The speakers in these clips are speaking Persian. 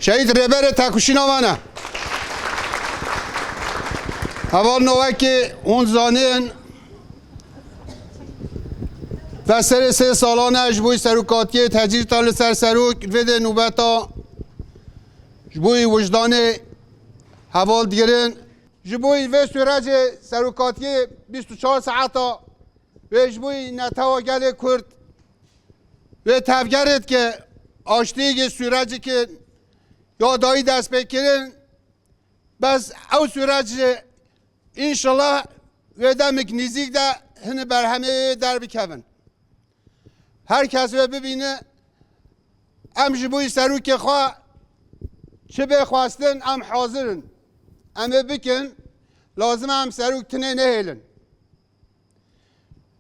شهید رهبر تکوشین آمانه اول نوه که اون زانین و سر 3 سالانه جبوی سروکاتی تجیر تال سر سروک ویده نوبتا جبوی وجدان حوال دیگرن جبوی و سورج سروکاتی 24 ساعتا و جبوی نتوا گل کرد و تفگرد که آشتیگ سورجی که یادایی دست بکرن بس او سورج انشالله و دمک نزیک ده هنه بر همه در بکون هر کس رو ببینه ام جبوی سروک خواه چه بخواستن ام حاضرن ام بکن لازم ام سروک تنه نهیلن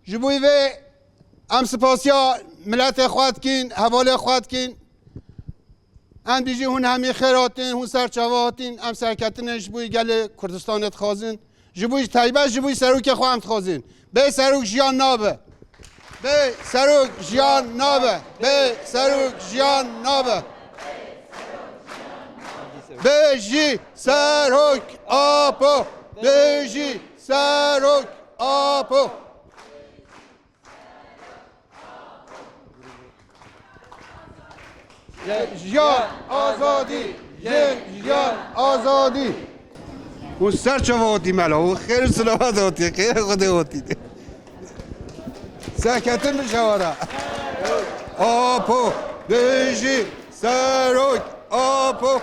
جبوی و ام سپاسیا ملت خواد کین حوال خواد کین ام دیجی هون همی خیراتین هون سرچواتین ام سرکتن جبوی گل کردستانت خوازن جبوی طیبه جبوی سروک خواه ام خوازن به سروک جیان نابه به سروک جیان نابه به سروک جیان نابه بجی سروک آپو بجی سروک آپو جیان آزادی جیان آزادی اون سر چه واتی ملا اون خیر سلامت واتی خیر خود واتی سکتن بشواره آپو بجی سروک آپو